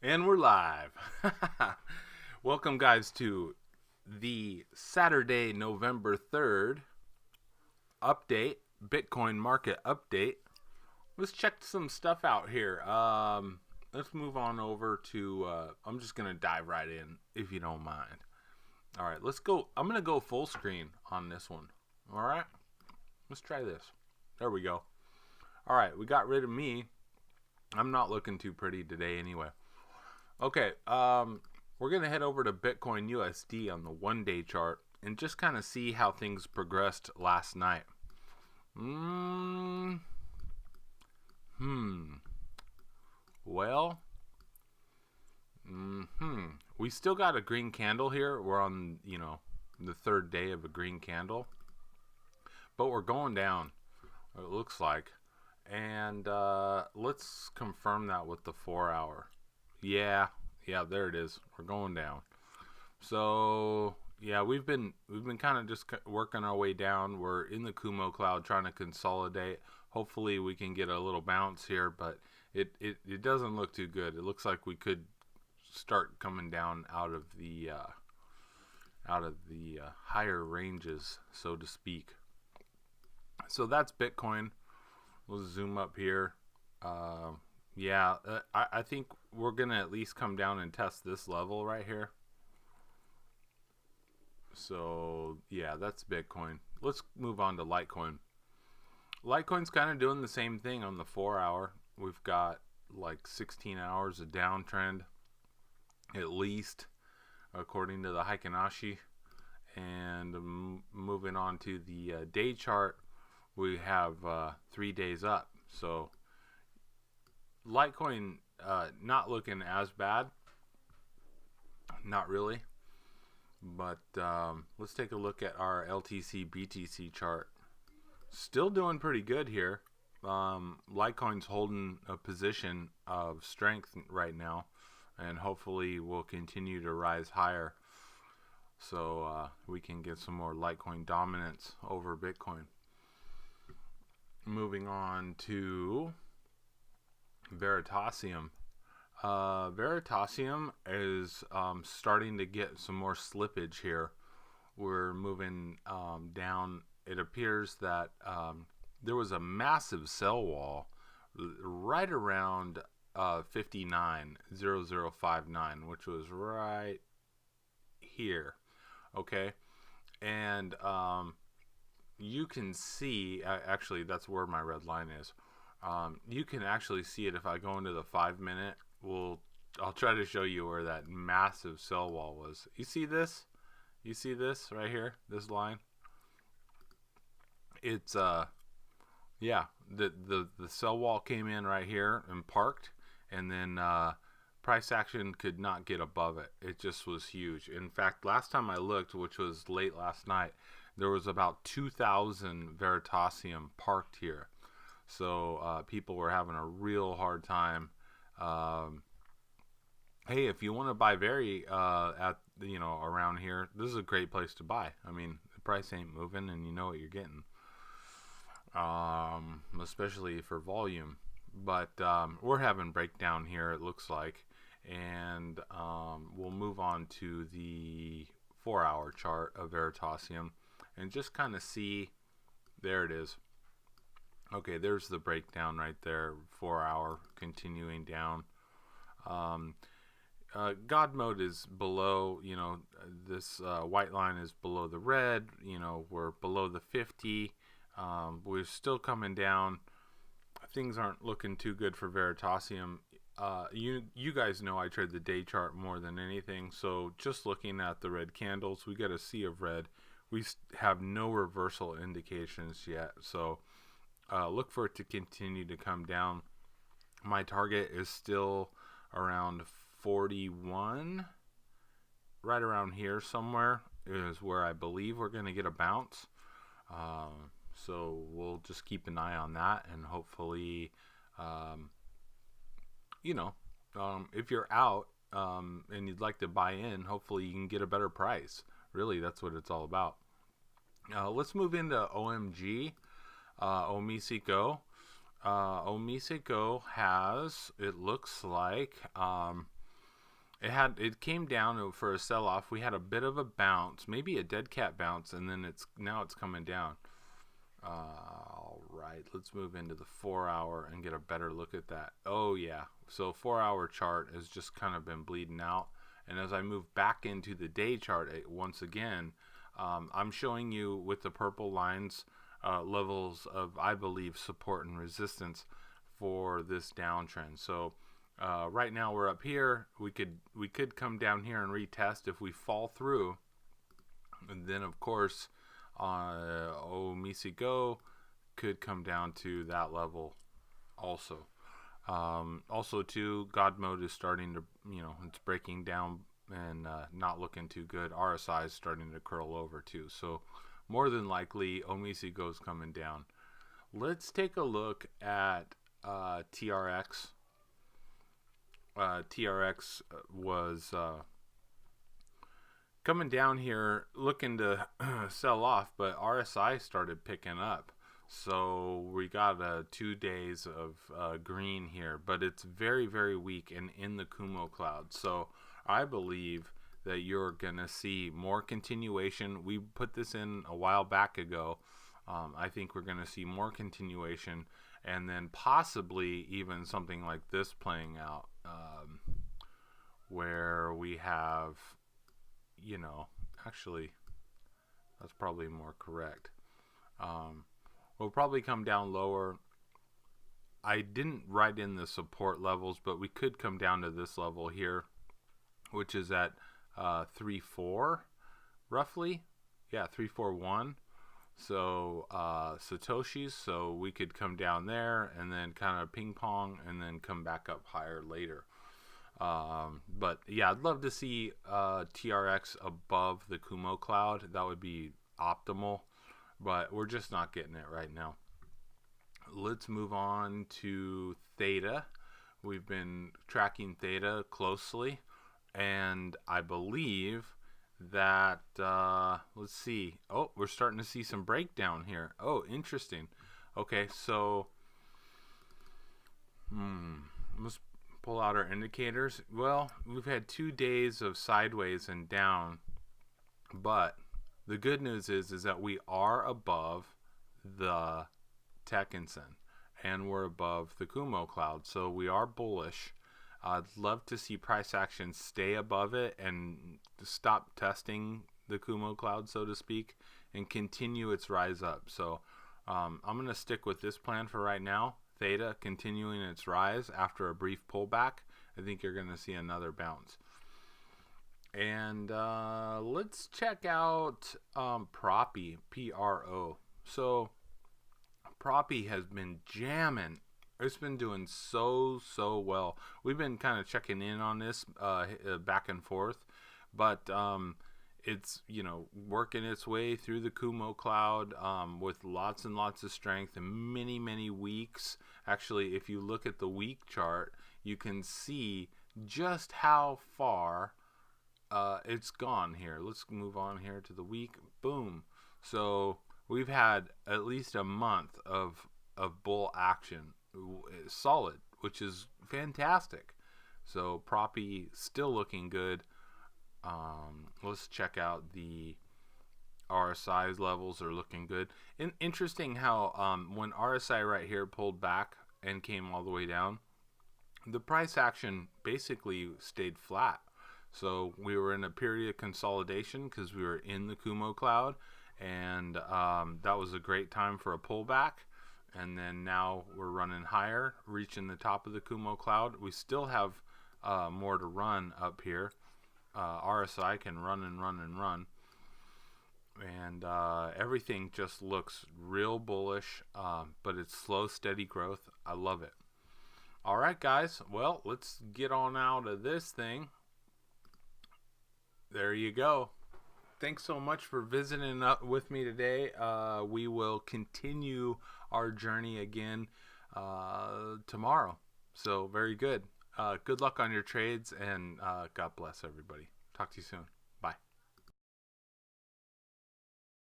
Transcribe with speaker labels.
Speaker 1: And we're live. Welcome, guys, to the Saturday, November 3rd update, Bitcoin market update. Let's check some stuff out here. Let's move on over to, I'm just going to dive right in if you don't mind. All right, let's go. I'm going to go full screen on this one. All right, let's try this. There we go. All right, we got rid of me. I'm not looking too pretty today anyway. Okay, we're going to head over to Bitcoin USD on the 1 day chart and just kind of see how things progressed last night. Mm, hmm. Well, we still got a green candle here. We're on, the 3rd day of a green candle, but we're going down, it looks like. And let's confirm that with the 4 hour. Yeah, there it is. We're going down. So yeah, we've been kind of just working our way down. We're in the Kumo cloud trying to consolidate. Hopefully we can get a little bounce here, but it doesn't look too good. It looks like we could start coming down out of the higher ranges, so to speak. So that's Bitcoin. We'll zoom up here. I think we're gonna at least come down and test this level right here. So yeah, that's Bitcoin. Let's move on to Litecoin. Litecoin's kind of doing the same thing on the 4 hour. We've got like 16 hours of downtrend, at least, according to the Heikinashi. And moving on to the day chart, we have 3 days up. So Litecoin not looking as bad, not really. But let's take a look at our LTC BTC chart. Still doing pretty good here. Litecoin's holding a position of strength right now, and hopefully will continue to rise higher, so we can get some more Litecoin dominance over Bitcoin. Moving on to Veritasium. Veritasium is starting to get some more slippage here. We're moving down. It appears that there was a massive sell wall right around 59.0059, which was right here. Okay, and you can see, actually, that's where my red line is. You can actually see it if I go into the 5 minute. I'll try to show you where that massive sell wall was. You see this? You see this right here? This line? It's yeah, the sell wall came in right here and parked, and then price action could not get above it. It just was huge. In fact, last time I looked, which was late last night, there was about 2,000 Veritasium parked here. So people were having a real hard time. Hey, if you want to buy at around here, this is a great place to buy. I mean, the price ain't moving, and you know what you're getting. Especially for volume. But we're having breakdown here, it looks like, and we'll move on to the 4 hour chart of Veritasium and just kind of see. There it is. Okay, there's the breakdown right there. 4 hour continuing down. God mode is below. This white line is below the red. We're below the 50. We're still coming down. Things aren't looking too good for Veritasium. You guys know I trade the day chart more than anything. So just looking at the red candles, we get a sea of red. We have no reversal indications yet. So look for it to continue to come down. My target is still around 41. Right around here somewhere is where I believe we're going to get a bounce. So we'll just keep an eye on that, and hopefully, if you're out and you'd like to buy in, hopefully you can get a better price. Really, that's what it's all about. Let's move into OMG. Omisiko has, it looks like, It came down for a sell off. We had a bit of a bounce, maybe a dead cat bounce, and then it's coming down. All right, let's move into the 4 hour and get a better look at that. Oh yeah, so 4 hour chart has just kind of been bleeding out. And as I move back into the day chart once again, I'm showing you with the purple lines levels of, I believe, support and resistance for this downtrend. So right now we're up here. We could come down here and retest if we fall through, and then of course Misi Go could come down to that level also. Also too, God mode is starting to, it's breaking down and not looking too good. RSI is starting to curl over too, so more than likely Omisi Go is coming down. Let's take a look at TRX. TRX was coming down here looking to sell off, but RSI started picking up. So we got 2 days of green here, but it's very, very weak and in the Kumo cloud. So I believe that you're going to see more continuation. We put this in a while back ago. I think we're going to see more continuation, and then possibly even something like this playing out, where we have, actually, that's probably more correct. We'll probably come down lower. I didn't write in the support levels, but we could come down to this level here, which is at 3.4 roughly. Yeah, 341. So Satoshis. So we could come down there and then kind of ping pong and then come back up higher later. But yeah, I'd love to see TRX above the Kumo cloud. That would be optimal, but we're just not getting it right now. Let's move on to Theta. We've been tracking Theta closely, and I believe that let's see. Oh, we're starting to see some breakdown here. Oh, interesting. Okay, so let's pull out our indicators. Well, we've had 2 days of sideways and down, but the good news is that we are above the Tekkensen and we're above the Kumo cloud, so we are bullish. I'd love to see price action stay above it and stop testing the Kumo cloud, so to speak, and continue its rise up. So I'm going to stick with this plan for right now. Theta continuing its rise after a brief pullback. I think you're going to see another bounce. And let's check out Proppy, Pro. So Proppy has been jamming. It's been doing so well. We've been kind of checking in on this back and forth, but it's working its way through the Kumo cloud with lots and lots of strength and many weeks. Actually, if you look at the week chart, you can see just how far it's gone here. Let's move on here to the week. Boom. So we've had at least a month of bull action, solid, which is fantastic. So Proppy still looking good. Let's check out the RSI levels are looking good. Interesting how when RSI right here pulled back and came all the way down, the price action basically stayed flat. So we were in a period of consolidation because we were in the Kumo cloud, and that was a great time for a pullback. And then now we're running higher, reaching the top of the Kumo cloud. We still have more to run up here. RSI can run and run and run, and everything just looks real bullish, but it's slow, steady growth. I love it. All right, guys. Well, let's get on out of this thing. There you go. Thanks so much for visiting up with me today. We will continue our journey again tomorrow. So very good. Good luck on your trades, and God bless everybody. Talk to you soon.